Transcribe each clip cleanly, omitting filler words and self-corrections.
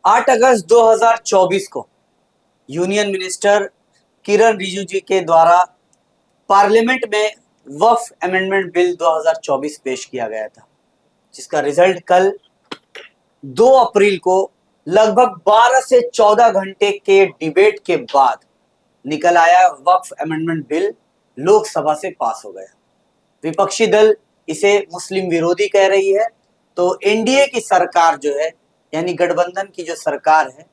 8 अगस्त 2024 को union minister किरण रिजिजू के द्वारा पार्लियामेंट में वक्फ अमेंडमेंट बिल 2024 पेश किया गया था, जिसका रिजल्ट कल 2 अप्रैल को लगभग 12 से 14 घंटे के डिबेट के बाद निकल आया। वक्फ अमेंडमेंट बिल लोकसभा से पास हो गया। विपक्षी दल इसे मुस्लिम विरोधी कह रही है, तो एनडीए की सरकार जो है, यानी गठबंधन की जो सरकार है,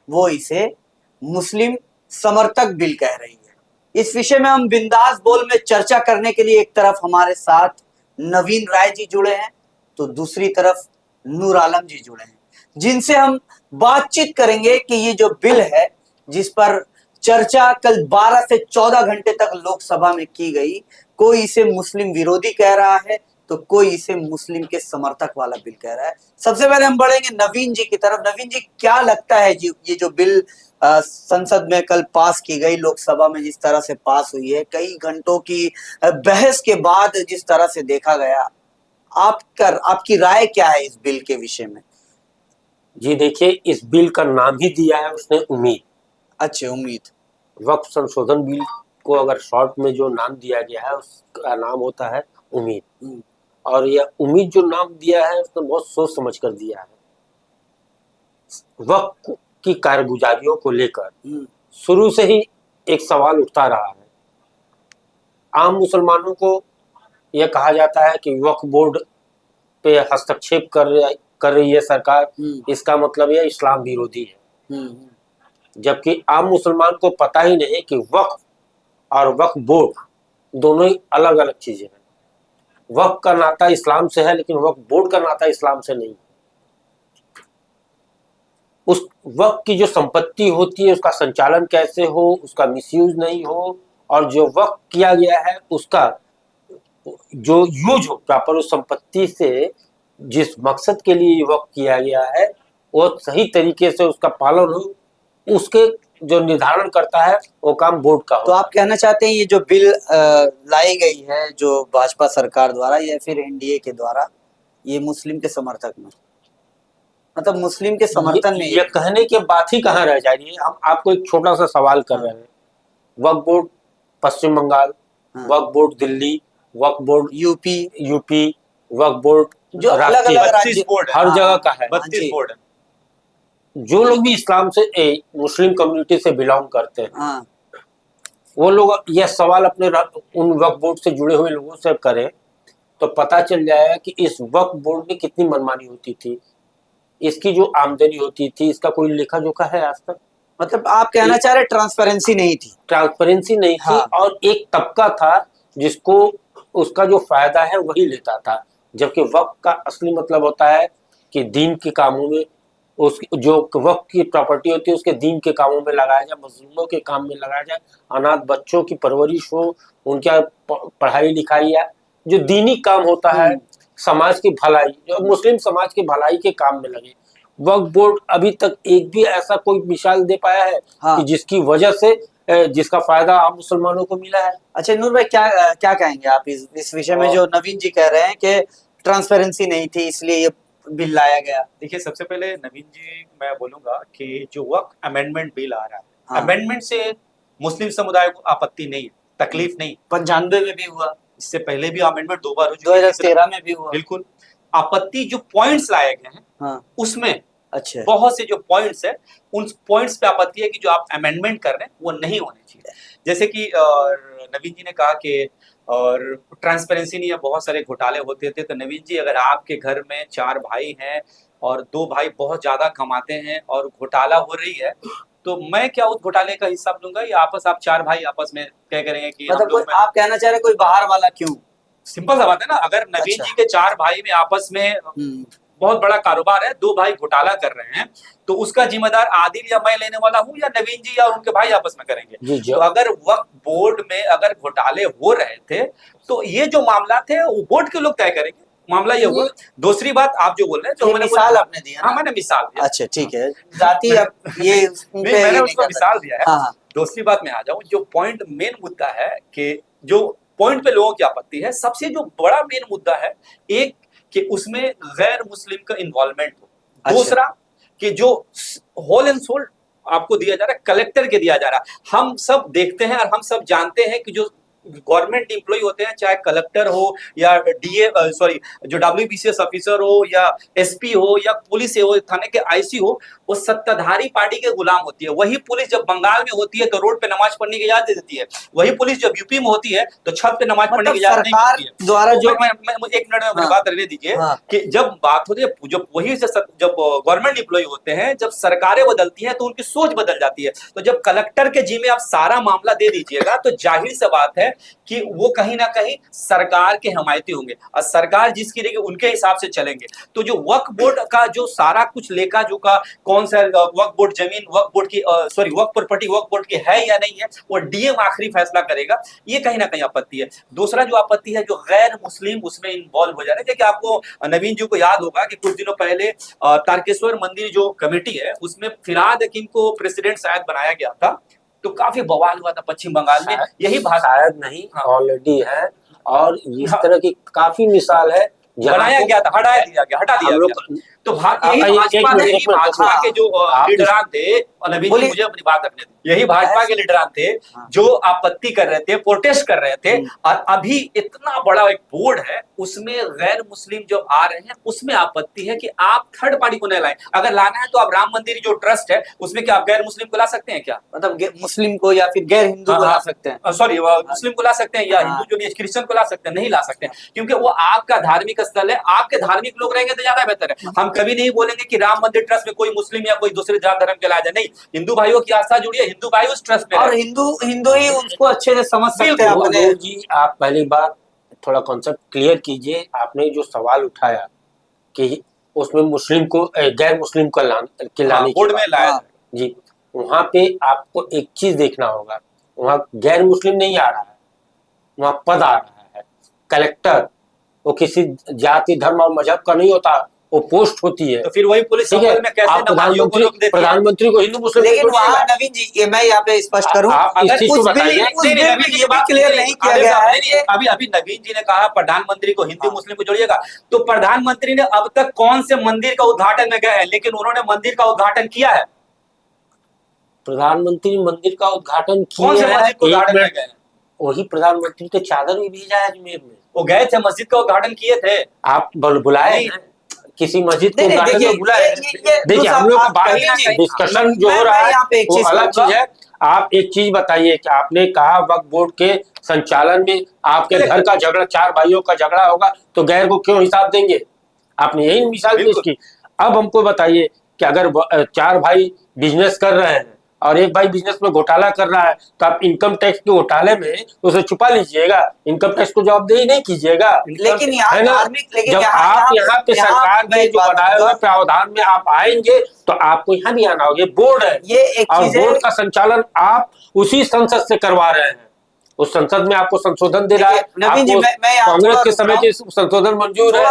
वो इसे मुस्लिम समर्थक बिल कह रही है। इस विषय में हम बिंदास बोल में चर्चा करने के लिए एक तरफ हमारे साथ नवीन राय जी जुड़े हैं, तो दूसरी तरफ नूर आलम जी जुड़े हैं, जिनसे हम बातचीत करेंगे कि ये जो बिल है, जिस पर चर्चा कल 12 से 14 घंटे तक लोकसभा में की गई, कोई इसे मुस्लिम विरोधी कह रहा है तो कोई इसे मुस्लिम के समर्थक वाला बिल कह रहा है। सबसे पहले हम बढ़ेंगे नवीन जी की तरफ। नवीन जी, क्या लगता है जी, ये जो बिल संसद में कल पास की गई, लोकसभा में जिस तरह से पास हुई है, कई घंटों की बहस के बाद जिस तरह से देखा गया, आपकी राय क्या है इस बिल के विषय में? जी देखिए, इस बिल का नाम ही दिया है उसने उम्मीद। अच्छा, उम्मीद। वक्फ संशोधन बिल को अगर शॉर्ट में जो नाम दिया गया है उसका नाम होता है उम्मीद। और यह उम्मीद जो नाम दिया है उसने बहुत सोच समझ कर दिया है। वक्फ की कारगुजारियों को लेकर शुरू से ही एक सवाल उठता रहा है। आम मुसलमानों को यह कहा जाता है कि वक्फ बोर्ड पे हस्तक्षेप कर रही है सरकार, इसका मतलब यह इस्लाम विरोधी है। जबकि आम मुसलमान को पता ही नहीं कि वक्फ और वक्फ बोर्ड दोनों ही अलग अलग चीजें हैं। वक्फ का नाता इस्लाम से है, लेकिन वक्फ बोर्ड का नाता इस्लाम से नहीं। उस वक्फ की जो संपत्ति होती है उसका संचालन कैसे हो, उसका मिसयूज नहीं हो, और जो वक्फ किया गया है उसका जो यूज हो प्रॉपर, उस संपत्ति से जिस मकसद के लिए वक्फ किया गया है वो सही तरीके से उसका पालन हो, उसके जो निर्धारण करता है वो काम बोर्ड का हो। तो आप कहना चाहते हैं ये जो बिल लाई गई है जो भाजपा सरकार द्वारा या फिर एनडीए के द्वारा, ये मुस्लिम के समर्थक में, मतलब मुस्लिम के समर्थन में, ये कहने की बात ही कहाँ रह जाएगी। हम आपको एक छोटा सा सवाल कर रहे हैं। वक्फ बोर्ड पश्चिम बंगाल, वक्फ बोर्ड दिल्ली, वक्फ बोर्ड यूपी, वक्फ बोर्ड जो अलग अलग राज्य, हर जगह का है। 32 बोर्ड है। जो लोग भी इस्लाम से मुस्लिम कम्युनिटी से बिलोंग करते हैं, वो लोग यह सवाल अपने उन वक्फ बोर्ड से जुड़े हुए लोगों से करें तो पता चल जाएगा कि इस वक्फ बोर्ड में कितनी मनमानी होती थी, इसकी जो आमदनी होती थी, इसका कोई लेखा जोखा है आज तक? मतलब आप कहना चाह रहे ट्रांसपेरेंसी नहीं थी? ट्रांसपेरेंसी नहीं थी। और एक तबका था जिसको उसका जो फायदा है वही लेता था, जबकि वक्फ का असली मतलब होता है कि दीन के कामों में, उस जो वक्फ की प्रॉपर्टी होती है उसके दीन के कामों में लगाया जाए, मजलूमों के काम में लगाया जाए, अनाथ बच्चों की परवरिश हो, उनका पढ़ाई लिखाई या जो दीनी काम होता है, समाज की भलाई, जो मुस्लिम समाज की भलाई के काम में लगे। वक्फ बोर्ड अभी तक एक भी ऐसा कोई मिसाल दे पाया है कि जिसकी वजह से जिसका फायदा आम मुसलमानों को मिला है? अच्छा नूर भाई, क्या कहेंगे आप इस विषय में जो नवीन जी कह रहे हैं कि ट्रांसपेरेंसी नहीं थी इसलिए ये बिल लाया गया? देखिए, सबसे पहले नवीन जी मैं बोलूंगा कि जो वक्फ अमेंडमेंट बिल आ रहा है, अमेंडमेंट से मुस्लिम समुदाय को आपत्ति नहीं है, तकलीफ नहीं। 95 में भी हुआ, इससे पहले भी अमेंडमेंट 2 बार हो चुका, 2013 में भी हुआ। बिल्कुल। आपत्ति जो पॉइंट्स लाए गए हैं उसमें अच्छा, बहुत से जो पॉइंट्स है, उन पॉइंट्स पे आपत्ति है कि जो आप अमेंडमेंट कर रहे हैं वो नहीं होने चाहिए। जैसे कि नवीन जी ने कहा कि और ट्रांसपेरेंसी नहीं है, बहुत सारे घोटाले होते थे। तो नवीन जी, अगर आपके घर में 4 भाई हैं और 2 भाई बहुत ज्यादा कमाते हैं और घोटाला हो रही है, तो मैं क्या उस घोटाले का हिसाब दूंगा, या आप 4 भाई आपस में क्या करेंगे कि मतलब आप कहना चाह रहे कोई बाहर वाला क्यों? सिंपल सा बात है ना। अगर नवीन जी के 4 भाई में आपस में बहुत बड़ा कारोबार है, 2 भाई घोटाला कर रहे हैं, तो उसका जिम्मेदार आदिल या मैं लेने वाला हूं, या नवीन जी या उनके भाई आपस में करेंगे? तो अगर वक्फ बोर्ड में अगर घोटाले हो रहे थे तो ये जो मामला थे वो बोर्ड के लोग तय करेंगे, मामला ये हुआ। दूसरी बात आप जो बोल रहे हैं, जो मैंने मिसाल आपने दिया। हाँ, मैंने मिसाल दिया। अच्छा, ठीक है, जाति ये मैंने उसको मिसाल दिया है। दूसरी बात में आ जाऊं, जो पॉइंट मेन मुद्दा है कि जो पॉइंट पे लोगों की आपत्ति है, सबसे जो बड़ा मेन मुद्दा है एक कि उसमें गैर मुस्लिम का इन्वॉल्वमेंट हो। दूसरा कि जो होल एंड सोल आपको दिया जा रहा है, कलेक्टर के दिया जा रहा है। हम सब देखते हैं और हम सब जानते हैं कि जो गवर्नमेंट एम्प्लॉय होते हैं, चाहे कलेक्टर हो या डीए सॉरी जो डब्ल्यूबीसीएस ऑफिसर हो या एसपी हो या पुलिस हो, थाने के आईसी हो, वो सत्ताधारी पार्टी के गुलाम होती है। वही पुलिस जब बंगाल में होती है तो रोड पे नमाज पढ़ने की इजाजत दे देती है, वही पुलिस जब यूपी में होती है तो छत पे नमाज पढ़ने की इजाजत नहीं सरकार होती है। द्वारा जो मुझे एक मिनट में मेरी हाँ, बात रहने दीजिए हाँ, कि जब बात होती है, जब वही से जब गवर्नमेंट एम्प्लॉय होते हैं, जब सरकारें बदलती हैं तो उनकी सोच बदल जाती है। तो जब कलेक्टर के जिम्मे आप सारा मामला दे दीजिएगा तो जाहिर सी बात है कि वो कहीं ना कहीं सरकार के हमायती होंगे और सरकार जिसकी रहेगी उनके हिसाब से चलेंगे। तो जो वक्फ बोर्ड का जो सारा कुछ लेखा जोखा, कौन सा वक्फ बोर्ड जमीन वक्फ बोर्ड की सॉरी वक्फ प्रॉपर्टी वक्फ बोर्ड की है या नहीं है, वो डीएम आखिरी फैसला करेगा। ये कहीं ना कहीं आपत्ति है। दूसरा जो आपत्ति है, जो गैर मुस्लिम उसमें इन्वॉल्व हो जा रहे हैं। देखिए, आपको नवीन जी को याद होगा कि कुछ दिनों पहले तारकेश्वर मंदिर जो कमेटी है उसमें फिरहाद हकीम को प्रेसिडेंट शायद बनाया गया था, तो काफी बवाल हुआ था पश्चिम बंगाल में। यही भाषा शायद नहीं, हाँ। ऑलरेडी है, और इस तरह की काफी मिसाल है बनाया गया था, हटा दिया गया। तो यही भाजपा है, यही भाजपा के जो लीडरान थे, और नवीन जी मुझे अपनी बात रखने दें, यही भाजपा के लीडरान थे जो आपत्ति कर रहे थे, प्रोटेस्ट कर रहे थे। और अभी इतना बड़ा एक बोर्ड है, उसमें गैर मुस्लिम जो आ रहे हैं, उसमें आपत्ति है कि आप थर्ड पार्टी को नहीं लाएं। अगर लाना है तो आप राम मंदिर जो ट्रस्ट है उसमें क्या आप गैर मुस्लिम को ला सकते हैं क्या? मतलब मुस्लिम को या फिर गैर हिंदू को ला सकते हैं? सॉरी, मुस्लिम को ला सकते हैं या हिंदू जो नहीं क्रिश्चियन को ला सकते हैं? नहीं ला सकते हैं, क्योंकि वो आपका धार्मिक स्थल है। आपके धार्मिक लोग रहेंगे तो ज्यादा बेहतर है। हम कभी नहीं बोलेंगे कि राम मंदिर ट्रस्ट में कोई मुस्लिम या कोई दूसरे जात धर्म के लाया जाए, नहीं, हिंदू भाइयों की आस्था जुड़ी है, हिंदू भाई उस ट्रस्ट में, और हिंदू ही उसको अच्छे से समझ सकते हैं अपने। जी, आप पहली बार थोड़ा कॉन्सेप्ट क्लियर कीजिए। आपने जो सवाल उठाया कि उसमें मुस्लिम को गैर मुस्लिम को लाने बोर्ड में लाया जी, वहां पे आपको एक चीज देखना होगा, वहां गैर मुस्लिम नहीं आ रहा है, वहां पद आ रहा है। कलेक्टर वो किसी जाति धर्म और मजहब का नहीं होता, वो पोस्ट होती है। तो फिर वही पुलिस में कैसे प्रधानमंत्री को हिंदू मुस्लिम, लेकिन वहाँ नवीन जी, ये मैं यहाँ पे स्पष्ट करूं, अगर उस बिल में ये बात क्लियर नहीं किया गया है। अभी नवीन जी ने कहा प्रधानमंत्री को हिंदू मुस्लिम को जोड़िएगा, तो प्रधानमंत्री ने अब तक कौन से मंदिर का उद्घाटन में गए हैं? लेकिन उन्होंने मंदिर का उद्घाटन किया है। प्रधानमंत्री मंदिर का उद्घाटन कौन से मंदिर का उद्घाटन में गए? वही प्रधानमंत्री के चादर भी भेजा है अजमेर में, वो गए थे, मस्जिद का उद्घाटन किए थे। आप बुलाए किसी मस्जिद को उद्घाटन में बुलाए? देखिए, हम लोग का डिस्कशन जो हो रहा है वो अलग चीज है। आप एक चीज बताइए कि आपने कहा वक्फ बोर्ड के संचालन में आपके घर का झगड़ा, 4 भाइयों का झगड़ा होगा तो गैर को क्यों हिसाब देंगे? आपने यही मिसाल पेश की। अब हमको बताइए कि अगर 4 भाई बिजनेस कर रहे हैं और एक भाई बिजनेस में घोटाला कर रहा है, तो आप इनकम टैक्स के घोटाले में उसे छुपा लीजिएगा, इनकम टैक्स को जवाबदेही नहीं कीजिएगा। लेकिन यहाँ जब आप यहाँ पे सरकार के जो बनाए हुए प्रावधान में आप आएंगे तो आपको यहाँ भी आना होगा। बोर्ड है ये एक और चीज है, बोर्ड का संचालन आप उसी संसद से करवा रहे हैं। उस संसद में आपको संशोधन दे रहा है। नवीन जी, मैं कांग्रेस के समय के संशोधन मंजूर है।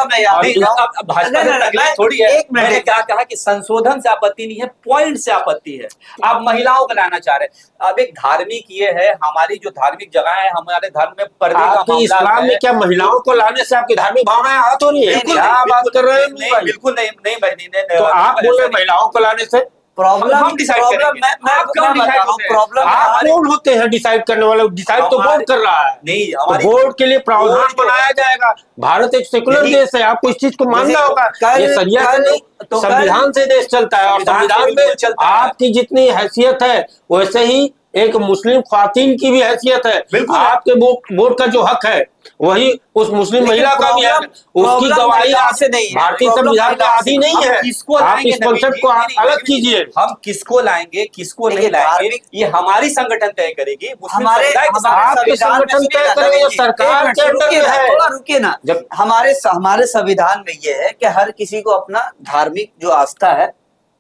थोड़ी है, मैंने क्या कहा कि संशोधन से आपत्ति नहीं है, पॉइंट से आपत्ति है। आप महिलाओं को लाना चाह रहे हैं। अब एक धार्मिक ये है, हमारी जो धार्मिक जगह है, हमारे धर्म में पर्दे का मामला है। इस्लाम में क्या महिलाओं को लाने से आपकी धार्मिक भावनाएं आहत हो रही है? क्या बात कर रहे हैं? बिल्कुल नहीं भाई, तो आप बोल रहे महिलाओं को लाने से प्रॉब्लम हम डिसाइड करेंगे। आप कौन होते हैं डिसाइड करने वाले? डिसाइड तो बोर्ड कर रहा है। नहीं, तो बोर्ड के लिए प्रावधान बनाया जाएगा। भारत एक सेकुलर देश है, आपको इस चीज को मानना होगा। ये सरिया से नहीं, संविधान से देश चलता है, और संविधान में आपकी जितनी हैसियत है वैसे ही एक मुस्लिम ख्वातीन की भी हैसियत है। आपके बोर्ड का जो हक है वही उस मुस्लिम महिला का भी है। उसकी गवाही आपसे नहीं, भारतीय संविधान का आदि नहीं है। आप इस कॉन्सेप्ट को अलग कीजिए। हम किसको लाएंगे, किसको नहीं लाएंगे, ये हमारी संगठन तय करेगी। हमारे संगठन तय करेंगे, सरकार के अंडर में है। थोड़ा रुकिए ना, जब हमारे संविधान में ये है कि हर किसी को अपना धार्मिक जो आस्था है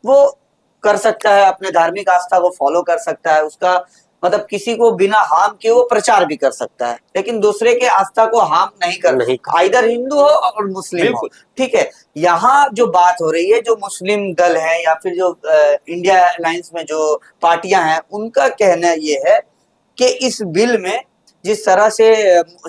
वो कर सकता है, अपने धार्मिक आस्था को फॉलो कर सकता है, उसका मतलब किसी को बिना हार्म के वो प्रचार भी कर सकता है, लेकिन दूसरे के आस्था को हार्म नहीं कर, इधर हिंदू हो और मुस्लिम हो। ठीक है, यहाँ जो बात हो रही है, जो मुस्लिम दल है या फिर जो इंडिया अलायंस में जो पार्टियां हैं, उनका कहना ये है कि इस बिल में जिस तरह से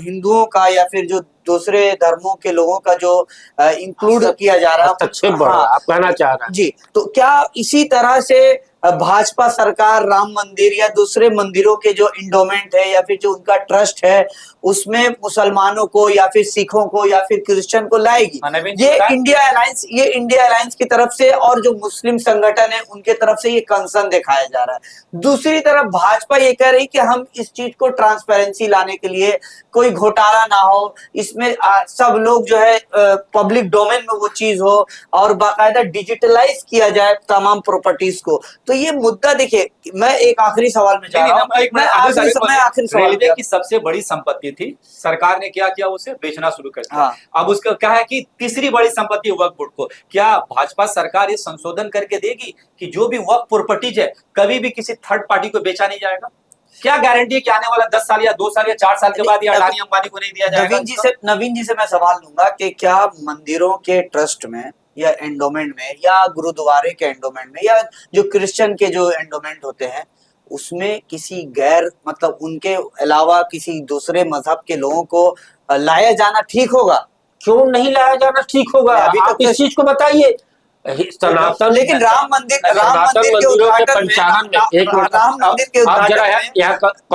हिंदुओं का या फिर जो दूसरे धर्मों के लोगों का जो इंक्लूड किया जा रहा है, हस्तक्षेप बढ़ रहा है, आप कहना चाह रहे हैं। जी, तो क्या इसी तरह से भाजपा सरकार राम मंदिर या दूसरे मंदिरों के जो इंडोमेंट है या फिर जो उनका ट्रस्ट है उसमें मुसलमानों को या फिर सिखों को या फिर क्रिश्चियन को लाएगी? ये इंडिया अलायंस की तरफ से और जो मुस्लिम संगठन है उनके तरफ से ये कंसर्न दिखाया जा रहा है। दूसरी तरफ भाजपा ये कह रही कि हम इस चीज को ट्रांसपेरेंसी लाने के लिए, कोई घोटाला ना हो, इसमें सब लोग जो है पब्लिक डोमेन में वो चीज हो और बाकायदा डिजिटलाइज किया जाए तमाम प्रॉपर्टीज को। तो ये मुद्दा देखिए, मैं एक आखिरी सवाल में जा रहा हूं, मैं आखिरी सवाल रेलवे की सबसे बड़ी संपत्ति थी, सरकार ने क्या किया, उसे बेचना शुरू कर दिया। हाँ। अब उसका क्या है कि तीसरी बड़ी संपत्ति वक्फ बोर्ड को, क्या भाजपा सरकार ये संशोधन करके देगी कि जो भी वक्फ प्रॉपर्टीज है कभी भी किसी थर्ड पार्टी को बेचा नहीं जाएगा? क्या गारंटी है कि आने वाला 10 साल या 2 साल या 4 साल के बाद ये अडानी अंबानी को नहीं दिया जाएगा? नवीन जी से मैं सवाल लूंगा कि क्या मंदिरों के ट्रस्ट में या एंडोमेंट में या गुरुद्वारे के एंडोमेंट में या जो क्रिश्चियन के जो एंडोमेंट होते हैं उसमें किसी गैर मतलब उनके अलावा किसी दूसरे मजहब के लोगों को लाया जाना ठीक होगा? क्यों नहीं लाया जाना ठीक होगा? अभी आप इस चीज को बताइए। सनातन, लेकिन राम मंदिर के उद्घाटन में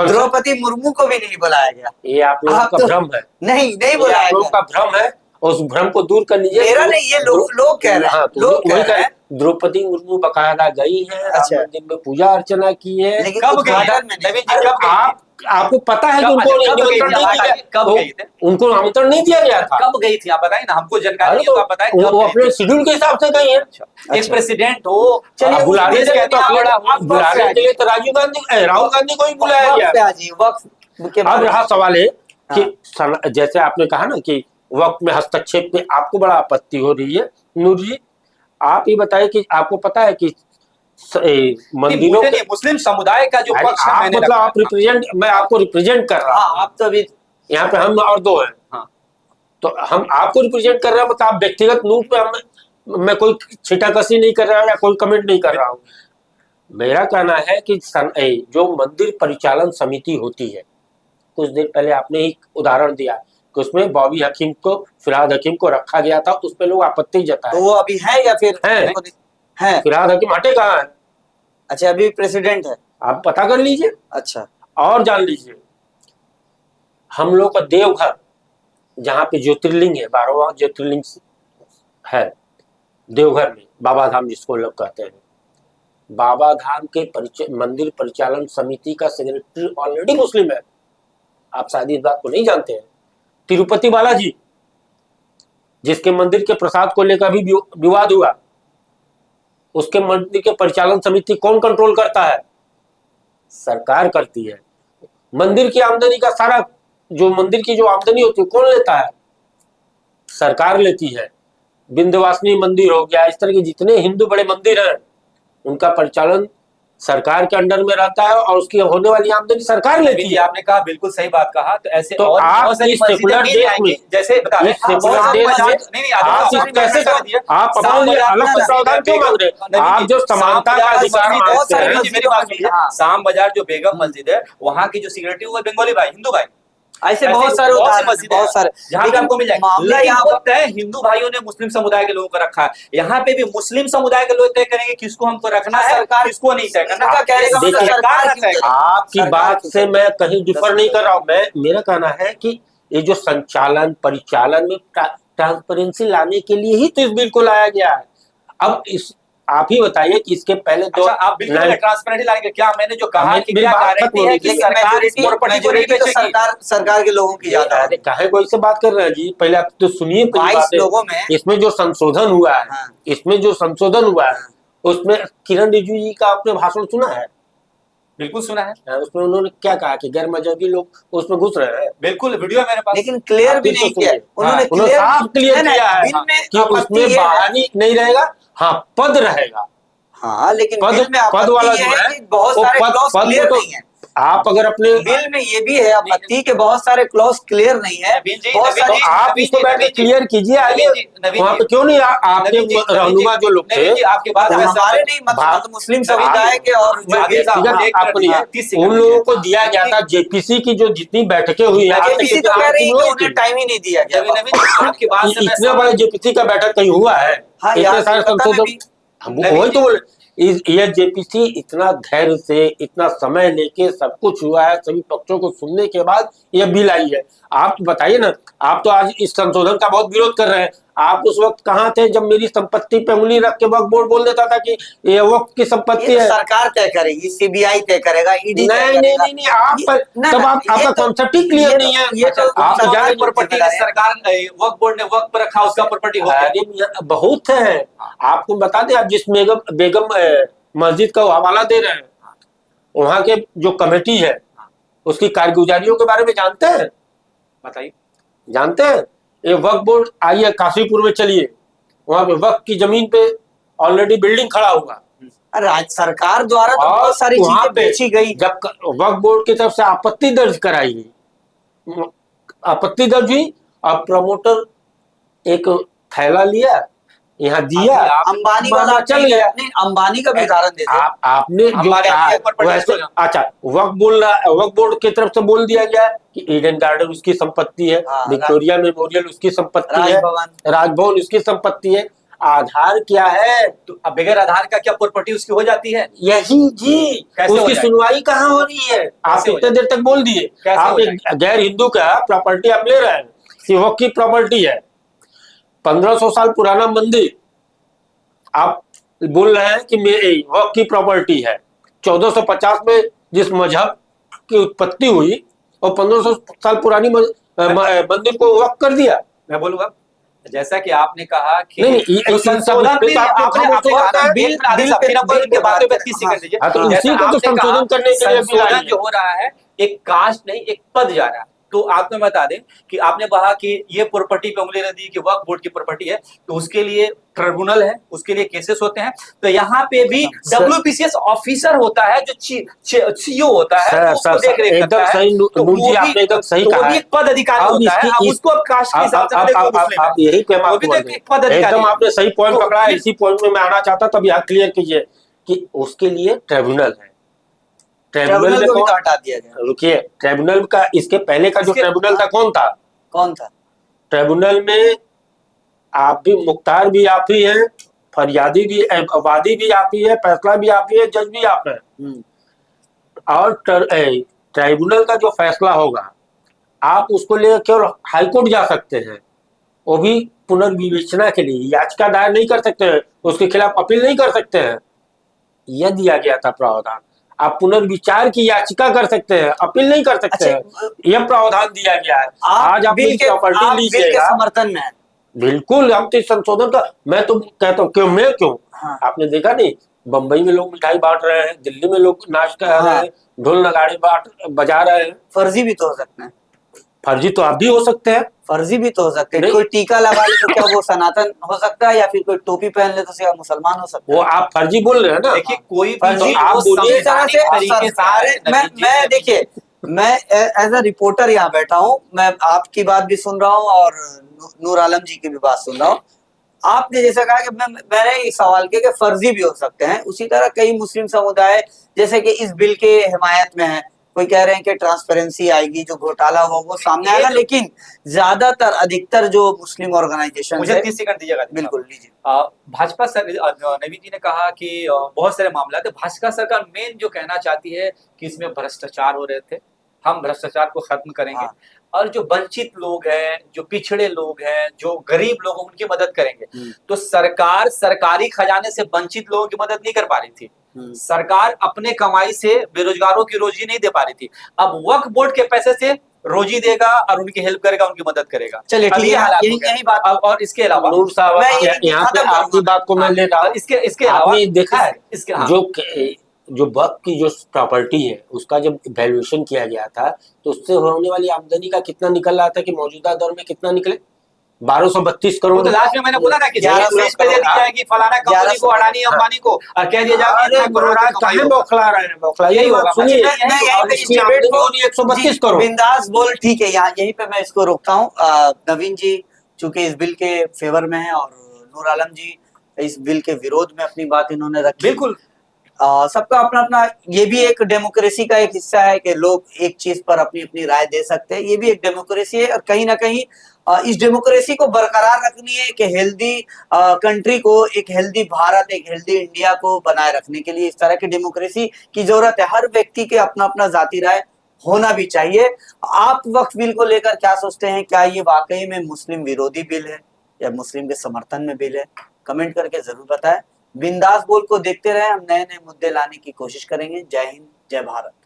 द्रौपदी मुर्मू को भी नहीं बुलाया गया। ये आप लोगों का भ्रम है। नहीं बुलाया गया, लोगों का भ्रम है, उस भ्रम को दूर कर लीजिए। मेरा नहीं, ये लोग कह रहे हैं, लोग कह रहे हैं। द्रौपदी मुर्मू बकायदा गई है, राम मंदिर में पूजा अर्चना की है। लेकिन कब गई? आपको पता है कि उनको निमंत्रण नहीं दिया? कब गई थी? उनको आमंत्रण नहीं दिया गया था। कब गई थी आप बताइए ना, हमको जानकारी है तो आप बताएं। वो अपने शेड्यूल के हिसाब से गई है। एक प्रेसिडेंट हो, चलिए बुलाने के लिए तो राहुल गांधी को ही बुलाया गया। अब रहा सवाल है कि जैसे आपने कहा ना कि वक्त में हस्तक्षेप में आपको बड़ा आपत्ति हो रही है, नूर जी आप ये बताइए कि आपको पता है कि मंदिरों के मुस्लिम समुदाय का जो पक्ष है, मतलब आप रिप्रेजेंट, मैं आपको रिप्रेजेंट कर रहा हूँ। आप तो अभी यहाँ पे हम और दो हैं। हाँ। तो हम आपको रिप्रेजेंट कर रहे हैं, मतलब आप व्यक्तिगत रूप पे मैं कोई छिटाकसी नहीं कर रहा हूँ या कोई कमेंट नहीं कर रहा हूँ। मेरा कहना है कि जो मंदिर परिचालन समिति होती है, कुछ देर पहले आपने एक उदाहरण दिया कि उसमें बॉबी हकीम को, फिरहाद हकीम को रखा गया था, उस पर लोग आपत्ति जताए। तो वो अभी है या फिर है? फिरहाद हकीम हटे कहाँ है? अच्छा, अभी प्रेसिडेंट है, आप पता कर लीजिए। अच्छा, और जान लीजिए, हम लोग का देवघर जहाँ पे ज्योतिर्लिंग है, 12वां ज्योतिर्लिंग है देवघर में, बाबा धाम जिसको लोग कहते हैं, बाबा धाम के मंदिर परिचालन समिति का सेक्रेटरी ऑलरेडी मुस्लिम है। आप शायद इस बात को नहीं जानते हैं। तिरुपति बालाजी, जिसके मंदिर के प्रसाद को लेकर भी विवाद हुआ, उसके मंदिर के परिचालन समिति कौन कंट्रोल करता है? सरकार करती है। मंदिर की आमदनी का सारा, जो मंदिर की जो आमदनी होती है कौन लेता है? सरकार लेती है। विंध्यवासिनी मंदिर हो गया, इस तरह के जितने हिंदू बड़े मंदिर हैं उनका परिचालन सरकार के अंडर में रहता है और उसकी होने वाली आमदनी सरकार लेती है। आपने कहा बिल्कुल सही बात कहा। तो ऐसे तो और आप इस सेकुलर देश में, जैसे आप अपने लिए अलग प्रावधान क्यों मांग रहे हैं? आप जो समानता का अधिकार मांगते हैं। मेरी बात सुनिए, शाम बाजार जो बेगम मस्जिद है, वहाँ की जो सिक्योरिटी वो बंगाली भाई, हिंदू भाई, ऐसे बहुत सारे बहुत सारे जहाँ पे आपको मिल जाएगा। मामला लेकिन यहाँ वो तय हिंदू भाइयों ने मुस्लिम समुदाय के लोगों को रखा है। यहाँ पे भी मुस्लिम समुदाय के लोग तय करेंगे किसको हमको रखना है, सरकार किसको नहीं तय करना। आपकी बात से मैं कहीं डिफर नहीं कर रहा हूँ। मेरा कहना है कि ये जो संचालन परिचालन में ट्रांसपेरेंसी लाने के लिए ही तो इस बिल को लाया गया है। अब इस आप ही बताइए कि इसके पहले दो आप बिल्कुल ट्रांसपेरेंसी लाएंगे क्या? मैंने जो कहा कि क्या गारंटी है कि सरकार के लोगों की ज्यादा है। काहे को इससे बात कर रहे हैं जी? पहले आप तो सुनिए। 22 लोगों में इसमें जो संशोधन हुआ है, इसमें जो संशोधन हुआ है उसमें किरण रिजिजू जी का आपने भाषण सुना है? बिल्कुल सुना है। उसमें उन्होंने क्या कहा कि गैर मजहबी लोग उसमें घुस रहे हैं। बिल्कुल वीडियो मेरे पास, लेकिन क्लियर भी नहीं किया उन्होंने साफ क्लियर किया है कि उसमें बहाली नहीं रहेगा। हाँ, पद रहेगा। हाँ, लेकिन पद वाला जो है बहुत सारे क्लॉज क्लियर नहीं है। आप अगर अपने बिल में ये भी है आपत्ति के बहुत सारे क्लॉज क्लियर नहीं है, नवीन जी, बहुत नवीन सारी जी, आप नवीन इसको जी, बैठ के नवीन जी, क्लियर कीजिए आगे। नवीन जी, नवीन वहाँ जी, पे क्यों नहीं आपके नवीन जी, रहनुमा जो लोग थे, नवीन जी, आपकी बात तो मैं हमारे सहमत नहीं हूँ। मतलब मुस्लिम नवीन जी, समुदाय के और जो आदिल भी साहब, ठीक है, मुझे एक मिनट आपको दीजिए, नहीं, 30 सेकंड उन लोगों दीजिए। को दिया गया था जेपीसी की जो जितनी बैठकें हुई है, आज तक जेपीसी तो कितनी कह रही है कि हुई उन्हें थी? टाइम ही नहीं दिया गया। नवीन जी, आपकी बात से मैं इतने बड़े जेपीसी का बैठक कहीं हुआ है? हाँ इतने यार, सारे कोलकाता में संशोधन, भी हम नवीन वही जी, तो बोले, ये जेपीसी इतना धैर्य से, इतना समय लेके सब कुछ हुआ है, सभी पक्षों को सुनने के बाद ये बिल आई है। आप बताइए ना, आप तो आज इस संशोधन का बहुत विरोध कर रहे हैं, आप उस वक्त कहाँ थे जब मेरी संपत्ति पे उंगली रख के वक्फ बोर्ड बोल देता था कि ये वक्त की ये संपत्ति तो है? सरकार तय करेगी, सीबीआई तय करेगा, ईडी तय नहीं नहीं करेगा। नहीं नहीं, आप ना, तब ना, आपका ये तो- कॉन्सेप्ट ही क्लियर नहीं है। ये तो आप सरकार जाने की प्रॉपर्टी जिम्मेदारी है। सरकार वक्फ बोर्ड ने वक्फ पर रखा, उसका प्रॉपर्टी हो गया। अरे बहुत है, आपको बता दें, आप जिस बेगम मस्जिद का हवाला दे रहे हैं, वहां के जो कमेटी है उसकी कारगुजारियों के बारे में जानते हैं? बताइए। जानते हैं? ये वक्फ बोर्ड, आइए काशीपुर में चलिए, वहां पे वक्फ की जमीन पे ऑलरेडी बिल्डिंग खड़ा हुआ, राज्य सरकार द्वारा तो और बहुत सारी वहां चीजें पे बेची गई। जब वक्फ बोर्ड की तरफ से आपत्ति दर्ज कराई गई, आपत्ति दर्ज हुई, अब प्रमोटर एक थैला लिया, यहाँ दिया, अंबानी का माना नाम चल नहीं, गया। नहीं, अंबानी का भी उदाहरण दे दो। आपने जो हमारे कहा यहाँ पर वैसे, प्रॉपर्टी अच्छा, वक्फ बोर्ड की तरफ से बोल दिया गया कि ईडन गार्डन उसकी संपत्ति है, हाँ, विक्टोरिया मेमोरियल उसकी संपत्ति है, राजभवन। राजभवन उसकी संपत्ति है। आधार क्या है? तो अब बगैर आधार का क्या प्रॉपर्टी उसकी हो जाती है? यही जी, कैसे हो उसकी जाएगी? सुनवाई कहाँ हो रही है? आप हो इतने देर तक बोल दिए, कैसे आप हो एक गैर हिंदू का प्रॉपर्टी आप ले रहे हैं, सिवक की प्रॉपर्टी है, 1500 साल पुराना मंदिर आप बोल रहे हैं कि मेरे वक्फ की प्रॉपर्टी है। 1450 में जिस मजहब की उत्पत्ति हुई और 1500 साल पुरानी मंदिर को वक्फ कर दिया। मैं बोलूंगा, जैसा कि आपने कहा कि नहीं, ये संशोधन बिल भी आपको आपने कहा आपने तो कहा ना, बिल- एक मिनट आदिल बिल साहब, पे- फिर आपको बिल इनके पे बातों पे बात 30 करें। सेकंड दीजिए। हाँ, तो जैसा इसी को तो आपने कहा, संशोधन करने के लिए बिल आई संशोधन है। जो हो रहा है, एक कास्ट नहीं, एक पद जा रहा है। तो आपको मैं बता दें कि आपने कहा कि ये प्रॉपर्टी पे उंगली रख दी कि वक्फ बोर्ड की प्रॉपर्टी है, तो उसके लिए ट्रिब्यूनल है, उसके लिए केसेस होते हैं। तो यहाँ पे भी WPCS ऑफिसर होता है जो सीईओ होता है, जो उसको देख रेख एकदम करता है। सही, तो नूर वो जी भी आपने एकदम सही तो वो कहा भी है। एक पद अधिकारी अब होता है। अब उसको अब कास्ट के हिसाब से आप यही पे वो भी तो एक पद अधिकारी एकदम है। आपने सही पॉइंट तो पकड़ा है। इसी पॉइंट में मैं आना चाहता, तब यहाँ क्लियर कीजिए कि उसके लिए ट्रिब्यूनल है। ट्रिब्यूनल में को भी तो कौन, हटा दिया गया। रुकिए, ट्रिब्यूनल का इसके पहले का जो ट्रिब्यूनल था कौन था? कौन था? ट्रिब्यूनल में आप भी, मुख्तार भी आप ही हैं, फरियादी भी, वादी भी आप ही है, फैसला भी आप ही है, जज भी आप है। और ट्राइब्यूनल का जो फैसला होगा, आप उसको लेकर केवल हाईकोर्ट जा सकते हैं, वो भी पुनर्विवेचना के लिए। याचिका दायर नहीं कर सकते हैं, उसके खिलाफ अपील नहीं कर सकते हैं। यह दिया गया था प्रावधान। आप पुनर्विचार की याचिका कर सकते हैं, अपील नहीं कर सकते हैं, यह प्रावधान दिया गया है। आज आप बिल के प्रॉपर्टी लीजिएगा, समर्थन में है। बिल्कुल, हम तो संशोधन का, मैं तो कहता हूँ, क्यों हाँ। आपने देखा नहीं, बंबई में लोग मिठाई बांट रहे हैं, दिल्ली में लोग नाच कर रहे हैं, ढोल नगाड़े बजा रहे हैं। फर्जी भी तो हो सकते हैं। फर्जी तो आप भी हो सकते हैं, फर्जी भी तो हो सकते हैं। कोई टीका लगा ले तो क्या वो सनातन हो सकता है, या फिर कोई टोपी पहन ले तो क्या मुसलमान हो सकता है? वो आप फर्जी बोल रहे हैं ना। देखिए, कोई भी तो चीज आप वो बोलिए, इस तरह से तरीके से सारे मैं देखिए, मैं एज अ रिपोर्टर यहाँ बैठा हूँ, मैं आपकी बात भी सुन रहा हूँ और नूर आलम जी की भी बात सुन रहा हूँ। आपने जैसा कहा कि मैंने इस सवाल किया कि फर्जी भी हो सकते हैं, उसी तरह कई मुस्लिम समुदाय जैसे कि इस बिल के हिमायत में है। कोई कह रहे हैं कि ट्रांसपेरेंसी आएगी, जो घोटाला हुआ वो सामने आएगा, लेकिन ज्यादातर अधिकतर जो मुस्लिम ऑर्गेनाइजेशन, मुझे 30 सेकंड दीजिएगा। बिल्कुल लीजिए। भाजपा नवीन जी ने कहा कि बहुत सारे मामला थे। भाजपा सरकार मेन जो कहना चाहती है कि इसमें भ्रष्टाचार हो रहे थे, हम भ्रष्टाचार को खत्म करेंगे। और जो वंचित लोग हैं, जो पिछड़े लोग हैं, जो गरीब लोग हैं, उनकी मदद करेंगे। तो सरकार सरकारी खजाने से वंचित लोगों की मदद नहीं कर पा रही थी। सरकार अपने कमाई से बेरोजगारों की रोजी नहीं दे पा रही थी। अब वक्फ बोर्ड के पैसे से रोजी देगा और उनकी हेल्प करेगा, उनकी मदद करेगा। चलिए ठीक है, यही बात। और इसके अलावा नूर साहब, यहाँ पे आपकी बात को मैं ले रहा हूँ। इसके अलावा आपने देखा है इसके जो वक्फ की जो प्रॉपर्टी है, उसका जब वैल्यूएशन किया गया था, तो उससे होने वाली आमदनी का कितना निकल रहा था कि मौजूदा दौर में कितना निकले? 1232 करोड़। तो लास्ट में मैंने बोला था कि 1100 स्टेज पे दे दी करोड़। जाएगी फलाना कंपनी को, 1100 अडानी अंबानी को, और कह दिया जाएगा अरे इतना करोड़ महाराज की कमाई काहे होगा। बौखला रहे हैं, बौखला यही यही बात होगा। सुनिए। अच्छा, मैं यहीं और पे इस इसकी डिबेट आमदनी को होनी 132 जी, करोड़। बिंदास बोल, ठीक है, यहाँ यहीं पे मैं इसको रोकता हूँ। नवीन जी चूंकि इस बिल के फेवर में है और नूर आलम जी इस बिल के विरोध में अपनी बात इन्होंने रखी। बिल्कुल। सबका अपना अपना, ये भी एक डेमोक्रेसी का एक हिस्सा है कि लोग एक चीज पर अपनी अपनी राय दे सकते हैं, ये भी एक डेमोक्रेसी है। और कहीं ना कहीं इस डेमोक्रेसी को बरकरार रखनी है कि हेल्दी कंट्री को, एक हेल्दी भारत, एक हेल्दी इंडिया को बनाए रखने के लिए इस तरह की डेमोक्रेसी की जरूरत है। हर व्यक्ति के अपना अपना जाती राय होना भी चाहिए। आप वक्फ बिल को लेकर क्या सोचते हैं? क्या ये वाकई में मुस्लिम विरोधी बिल है या मुस्लिम के समर्थन में बिल है? कमेंट करके जरूर बताएं। बिंदास बोल को देखते रहे, हम नए नए मुद्दे लाने की कोशिश करेंगे। जय हिंद, जय भारत।